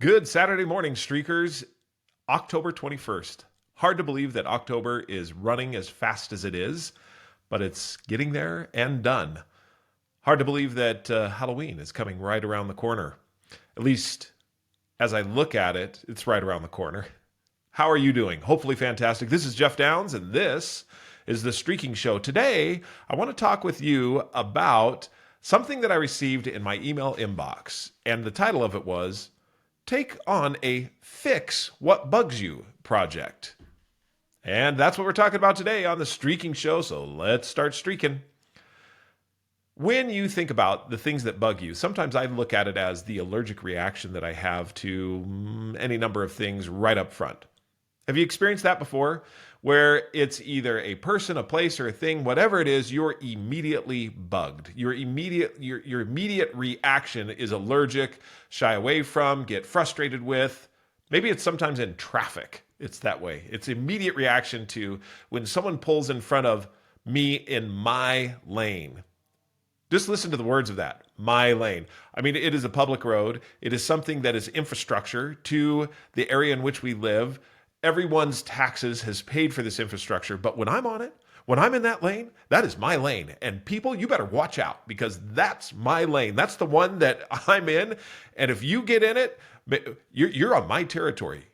Good Saturday morning, streakers. October 21st. Hard to believe that October is running as fast as it is, but it's getting there and done. Hard to believe that Halloween is coming right around the corner. At least as I look at it, it's right around the corner. How are you doing? Hopefully fantastic. This is Jeff Downs, and this is the Streaking Show. Today, I want to talk with you about something that I received in my email inbox, and the title of it was Take on a Fix What Bugs You project. And that's what we're talking about today on the Streaking Show, so let's start streaking. When you think about the things that bug you, sometimes I look at it as the allergic reaction that I have to any number of things right up front. Have you experienced that before? Where it's either a person, a place, or a thing, whatever it is, you're immediately bugged. Your immediate reaction is allergic, shy away from, get frustrated with. Maybe it's sometimes in traffic. It's that way. It's immediate reaction to when someone pulls in front of me in my lane. Just listen to the words of that. My lane. I mean, it is a public road. It is something that is infrastructure to the area in which we live. Everyone's taxes has paid for this infrastructure. But when I'm on it, when I'm in that lane, that is my lane. And people, you better watch out because that's my lane. That's the one that I'm in. And if you get in it, you're on my territory.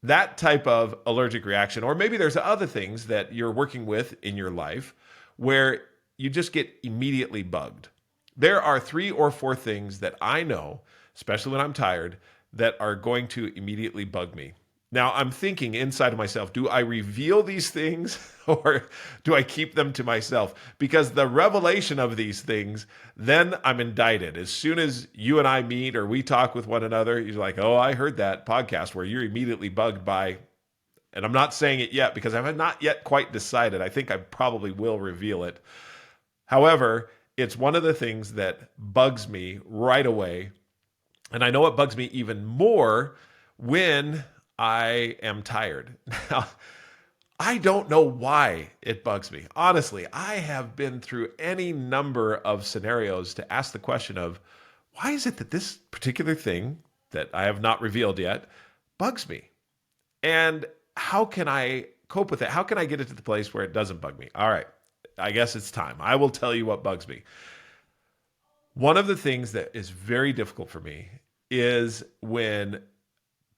That type of allergic reaction, or maybe there's other things that you're working with in your life where you just get immediately bugged. There are 3 or 4 things that I know, especially when I'm tired, that are going to immediately bug me. Now, I'm thinking inside of myself, do I reveal these things or do I keep them to myself? Because the revelation of these things, then I'm indicted. As soon as you and I meet or we talk with one another, you're like, oh, I heard that podcast where you're immediately bugged by, and I'm not saying it yet because I've not yet quite decided. I think I probably will reveal it. However, it's one of the things that bugs me right away. And I know it bugs me even more when I am tired. Now, I don't know why it bugs me. Honestly, I have been through any number of scenarios to ask the question of why is it that this particular thing that I have not revealed yet bugs me? And how can I cope with it? How can I get it to the place where it doesn't bug me? All right, I guess it's time. I will tell you what bugs me. One of the things that is very difficult for me is when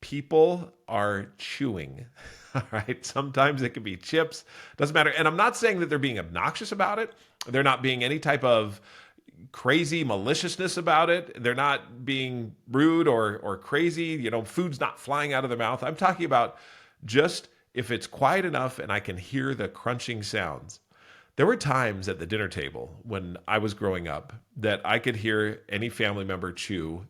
people are chewing. All right. Sometimes it can be chips, doesn't matter. And I'm not saying that they're being obnoxious about it. They're not being any type of crazy maliciousness about it. They're not being rude or crazy. Food's not flying out of their mouth. I'm talking about just if it's quiet enough and I can hear the crunching sounds. There were times at the dinner table when I was growing up that I could hear any family member chew.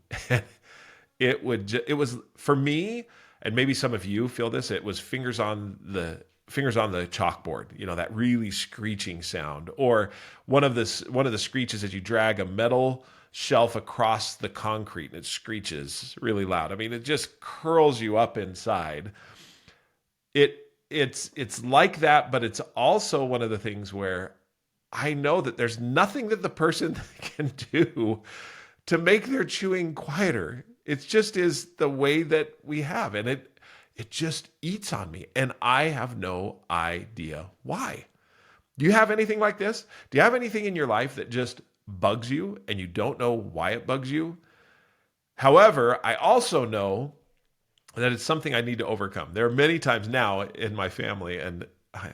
It was for me, and maybe some of you feel this. It was fingers on the chalkboard. That really screeching sound, or one of the screeches as you drag a metal shelf across the concrete and it screeches really loud. I mean, it just curls you up inside. It's like that, but it's also one of the things where I know that there's nothing that the person can do to make their chewing quieter. It just is the way that we have, and it just eats on me, and I have no idea why. Do you have anything like this? Do you have anything in your life that just bugs you and you don't know why it bugs you? However, I also know that it's something I need to overcome. There are many times now in my family, and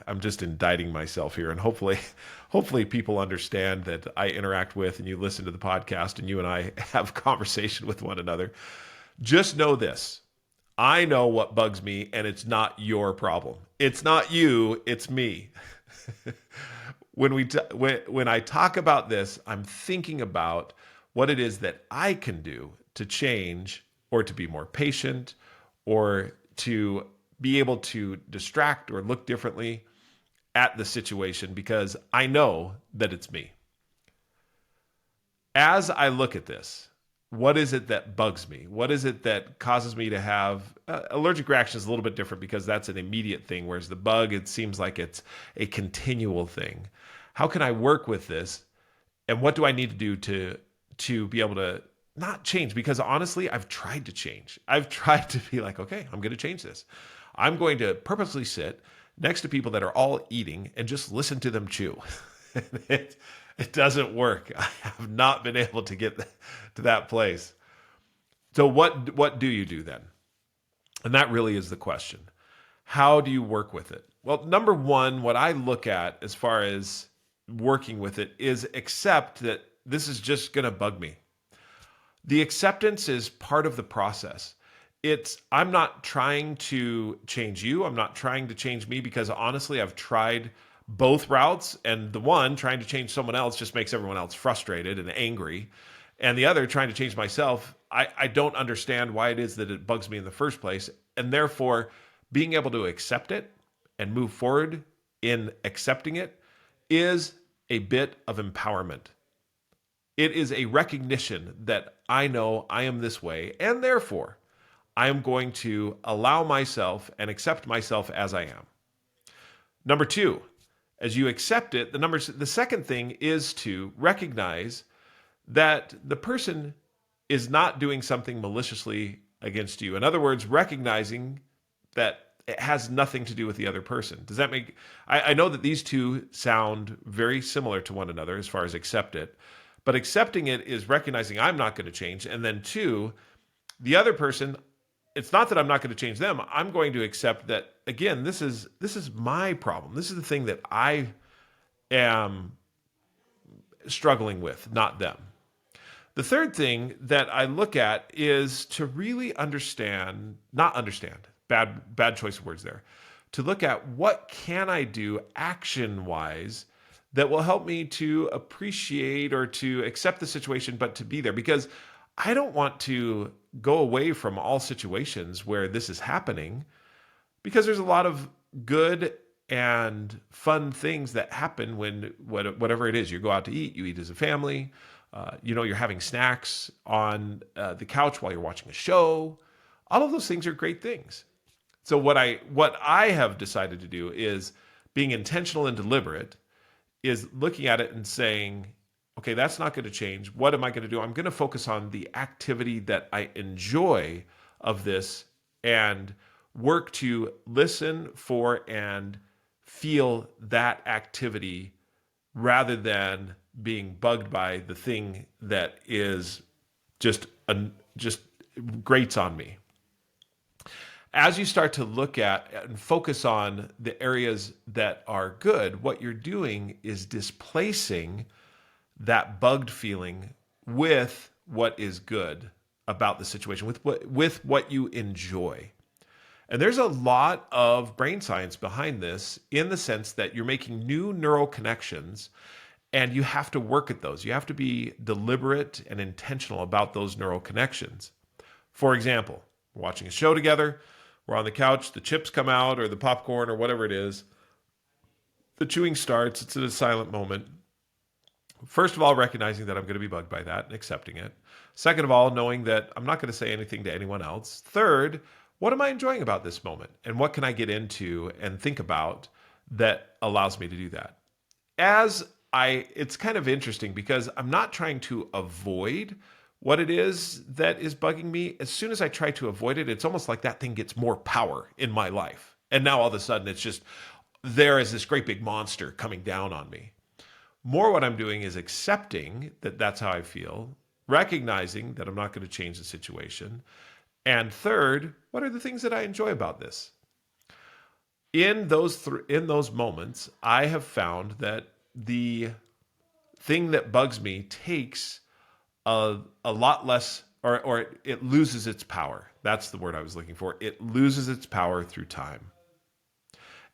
I'm just indicting myself here, and hopefully people understand that I interact with and you listen to the podcast and you and I have conversation with one another. Just know this. I know what bugs me, and it's not your problem. It's not you, it's me. When I talk about this, I'm thinking about what it is that I can do to change or to be more patient or to be able to distract or look differently at the situation because I know that it's me. As I look at this, what is it that bugs me? What is it that causes me to have allergic reaction is a little bit different because that's an immediate thing, whereas the bug, it seems like it's a continual thing. How can I work with this? And what do I need to do to be able to not change, because honestly, I've tried to change. I've tried to be like, okay, I'm going to change this. I'm going to purposely sit next to people that are all eating and just listen to them chew. it, it doesn't work. I have not been able to get to that place. So what do you do then? And that really is the question. How do you work with it? Well, number one, what I look at as far as working with it is accept that this is just going to bug me. The acceptance is part of the process. I'm not trying to change you. I'm not trying to change me, because honestly, I've tried both routes, and the one trying to change someone else just makes everyone else frustrated and angry. And the other trying to change myself, I don't understand why it is that it bugs me in the first place. And therefore, being able to accept it and move forward in accepting it is a bit of empowerment. It is a recognition that I know I am this way, and therefore I am going to allow myself and accept myself as I am. Number two, as you accept it, the second thing is to recognize that the person is not doing something maliciously against you. In other words, recognizing that it has nothing to do with the other person. Does that make, I know that these two sound very similar to one another as far as accept it, but accepting it is recognizing I'm not going to change. And then two, the other person, it's not that I'm not going to change them. I'm going to accept that, again, this is my problem. This is the thing that I am struggling with, not them. The third thing that I look at is to really not understand, bad choice of words there, to look at what can I do action-wise that will help me to appreciate or to accept the situation, but to be there. Because I don't want to go away from all situations where this is happening, because there's a lot of good and fun things that happen when whatever it is, you go out to eat, you eat as a family, you're having snacks on the couch while you're watching a show. All of those things are great things. So what I have decided to do is being intentional and deliberate, is looking at it and saying, okay, that's not going to change. What am I going to do? I'm going to focus on the activity that I enjoy of this and work to listen for and feel that activity rather than being bugged by the thing that is just grates on me. As you start to look at and focus on the areas that are good, what you're doing is displacing that bugged feeling with what is good about the situation, with what you enjoy. And there's a lot of brain science behind this, in the sense that you're making new neural connections, and you have to work at those. You have to be deliberate and intentional about those neural connections. For example, we're watching a show together, we're on the couch, the chips come out, or the popcorn, or whatever it is. The chewing starts, it's in a silent moment. First of all, recognizing that I'm going to be bugged by that and accepting it. Second of all, knowing that I'm not going to say anything to anyone else. Third, what am I enjoying about this moment? And what can I get into and think about that allows me to do that? It's kind of interesting, because I'm not trying to avoid what it is that is bugging me. As soon as I try to avoid it, it's almost like that thing gets more power in my life. And now all of a sudden it's just, there is this great big monster coming down on me. More what I'm doing is accepting that that's how I feel, recognizing that I'm not going to change the situation. And third, what are the things that I enjoy about this? In those moments, I have found that the thing that bugs me takes a lot less, or it loses its power. That's the word I was looking for. It loses its power through time.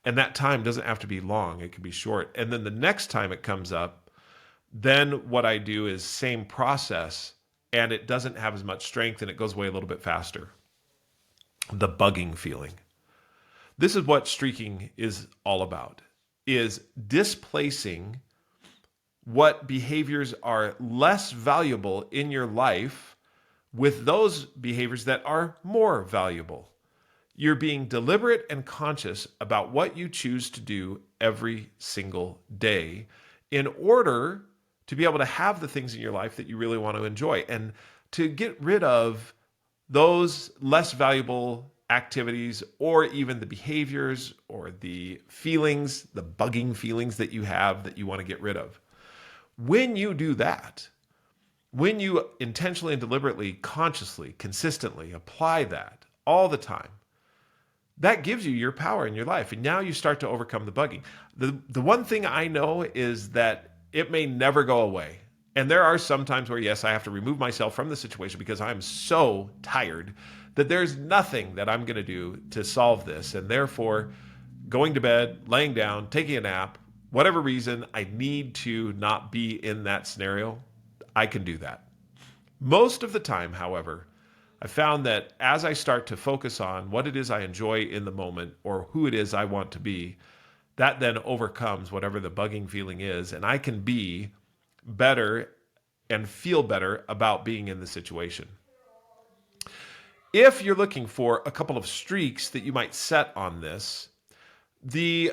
And that time doesn't have to be long. It can be short. And then the next time it comes up, then what I do is same process, and it doesn't have as much strength, and it goes away a little bit faster. The bugging feeling. This is what streaking is all about, is displacing what behaviors are less valuable in your life with those behaviors that are more valuable. You're being deliberate and conscious about what you choose to do every single day in order to be able to have the things in your life that you really want to enjoy. And to get rid of those less valuable activities or even the behaviors or the feelings, the bugging feelings that you have that you want to get rid of. When you do that, when you intentionally and deliberately, consciously, consistently apply that all the time, that gives you your power in your life. And now you start to overcome the bugging. The one thing I know is that it may never go away. And there are some times where, yes, I have to remove myself from the situation because I'm so tired that there's nothing that I'm going to do to solve this. And therefore, going to bed, laying down, taking a nap, whatever reason, I need to not be in that scenario, I can do that. Most of the time, however, I found that as I start to focus on what it is I enjoy in the moment or who it is I want to be, that then overcomes whatever the bugging feeling is, and I can be better and feel better about being in the situation. If you're looking for a couple of streaks that you might set on this, there's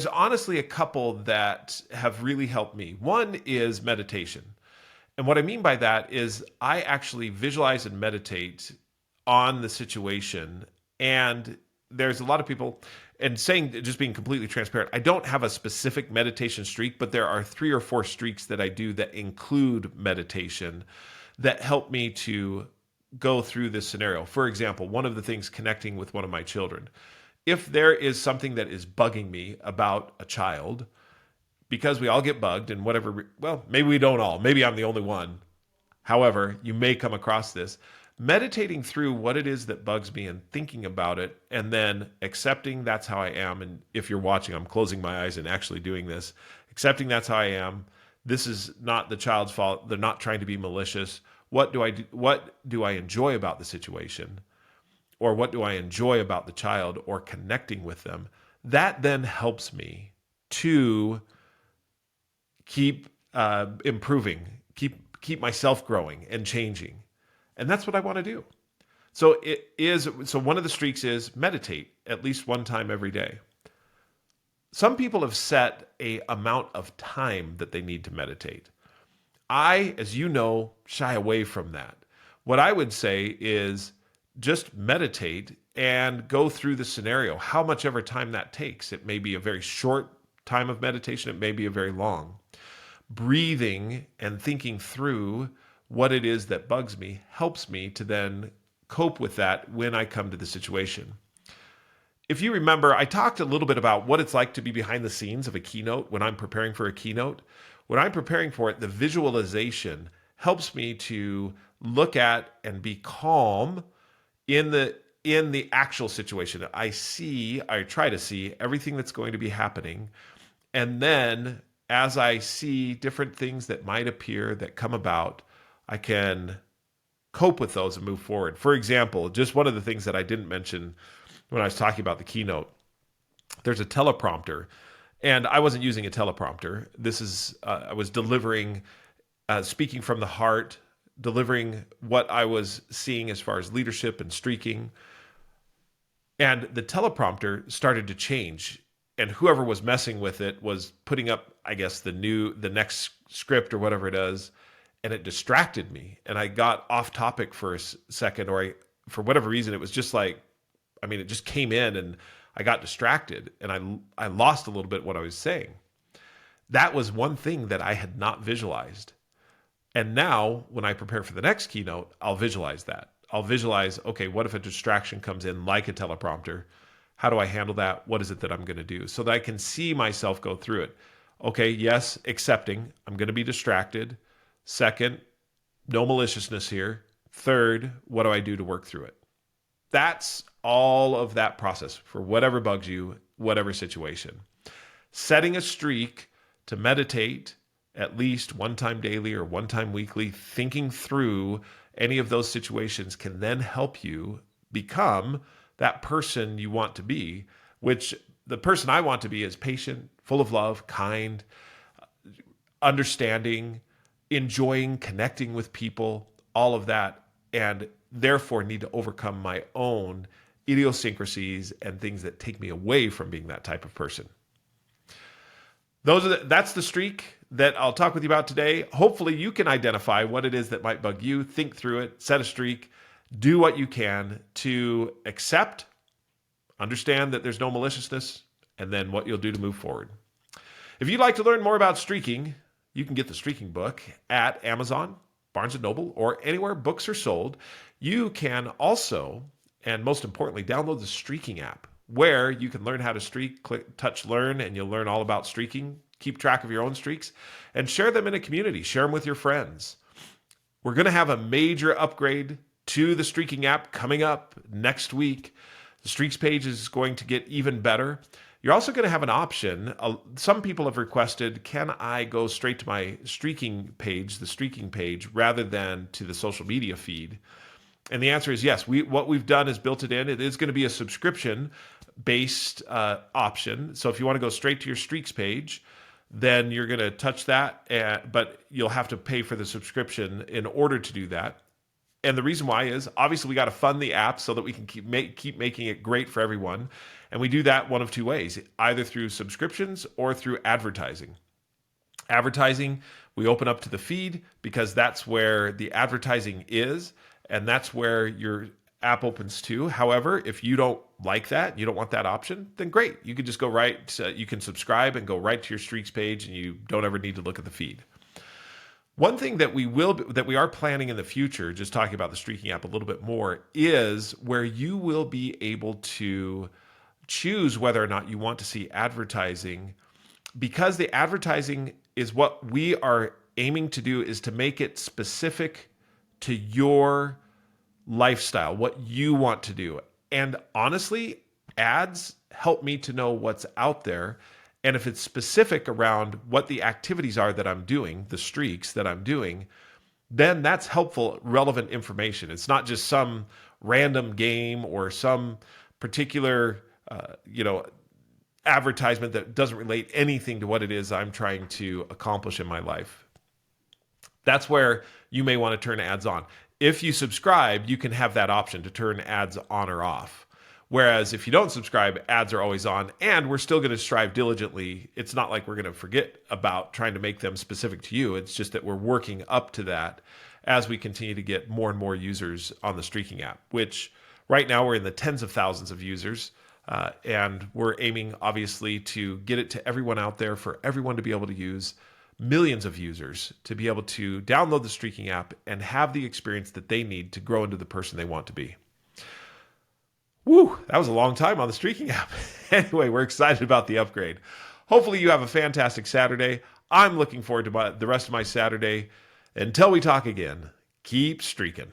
honestly a couple that have really helped me. One is meditation. And what I mean by that is I actually visualize and meditate on the situation. And there's a lot of people, and saying, just being completely transparent, I don't have a specific meditation streak, but there are 3 or 4 streaks that I do that include meditation that help me to go through this scenario. For example, one of the things, connecting with one of my children. If there is something that is bugging me about a child, because we all get bugged and whatever, well, maybe we don't all, maybe I'm the only one. However, you may come across this. Meditating through what it is that bugs me and thinking about it, and then accepting that's how I am. And if you're watching, I'm closing my eyes and actually doing this, accepting that's how I am. This is not the child's fault. They're not trying to be malicious. What do I do? What do I enjoy about the situation? Or what do I enjoy about the child or connecting with them? That then helps me to keep improving, keep myself growing and changing. And that's what I want to do. So one of the streaks is meditate at least one time every day. Some people have set a amount of time that they need to meditate. I, as you know, shy away from that. What I would say is just meditate and go through the scenario, how much ever time that takes. It may be a very short time of meditation. It may be a very long. Breathing and thinking through what it is that bugs me helps me to then cope with that when I come to the situation. If you remember, I talked a little bit about what it's like to be behind the scenes of a keynote when I'm preparing for a keynote. When I'm preparing for it, the visualization helps me to look at and be calm in the actual situation. I try to see everything that's going to be happening. And then as I see different things that might appear that come about, I can cope with those and move forward. For example, just one of the things that I didn't mention when I was talking about the keynote, there's a teleprompter, and I wasn't using a teleprompter. This is, I was delivering, speaking from the heart, delivering what I was seeing as far as leadership and streaking. And the teleprompter started to change, and whoever was messing with it was putting up, I guess, the next script or whatever it is, and it distracted me. And I got off topic for a second, or for whatever reason, it was just like, it just came in and I got distracted and I lost a little bit what I was saying. That was one thing that I had not visualized. And now when I prepare for the next keynote, I'll visualize that. I'll visualize, okay, what if a distraction comes in like a teleprompter? How do I handle that? What is it that I'm going to do? So that I can see myself go through it. Okay, yes, accepting, I'm going to be distracted. Second, no maliciousness here. Third, what do I do to work through it? That's all of that process for whatever bugs you, whatever situation. Setting a streak to meditate at least one time daily or one time weekly, thinking through any of those situations can then help you become that person you want to be, which the person I want to be is patient, full of love, kind, understanding, enjoying connecting with people, all of that, and therefore need to overcome my own idiosyncrasies and things that take me away from being that type of person. That's the streak that I'll talk with you about today. Hopefully you can identify what it is that might bug you, think through it, set a streak, do what you can to accept, understand that there's no maliciousness, and then what you'll do to move forward. If you'd like to learn more about streaking, you can get the streaking book at Amazon, Barnes & Noble, or anywhere books are sold. You can also, and most importantly, download the streaking app, where you can learn how to streak, click, touch, learn, and you'll learn all about streaking, keep track of your own streaks, and share them in a community. Share them with your friends. We're going to have a major upgrade to the streaking app coming up next week. The streaks page is going to get even better. You're also going to have an option. Some people have requested, can I go straight to my streaking page, the streaking page, rather than to the social media feed? And the answer is yes. What we've done is built it in. It is going to be a subscription-based option. So if you want to go straight to your streaks page, then you're going to touch that, but you'll have to pay for the subscription in order to do that. And the reason why is, obviously, we got to fund the app so that we can keep making it great for everyone. And we do that one of two ways, either through subscriptions or through advertising. Advertising, we open up to the feed because that's where the advertising is, and that's where your app opens to. However, if you don't like that, you don't want that option, then great. You can just go you can subscribe and go right to your streaks page, and you don't ever need to look at the feed. One thing that we are planning in the future, just talking about the streaking app a little bit more, is where you will be able to choose whether or not you want to see advertising, because the advertising is what we are aiming to do, is to make it specific to your lifestyle, what you want to do. And honestly, ads help me to know what's out there. And if it's specific around what the activities are that I'm doing, the streaks that I'm doing, then that's helpful, relevant information. It's not just some random game or some particular, advertisement that doesn't relate anything to what it is I'm trying to accomplish in my life. That's where you may want to turn ads on. If you subscribe, you can have that option to turn ads on or off. Whereas if you don't subscribe, ads are always on, and we're still going to strive diligently. It's not like we're going to forget about trying to make them specific to you. It's just that we're working up to that as we continue to get more and more users on the streaking app, which right now we're in the tens of thousands of users. And we're aiming, obviously, to get it to everyone out there, for everyone to be able to use, millions of users to be able to download the streaking app and have the experience that they need to grow into the person they want to be. Woo, that was a long time on the streaking app. Anyway, we're excited about the upgrade. Hopefully you have a fantastic Saturday. I'm looking forward to the rest of my Saturday. Until we talk again, keep streaking.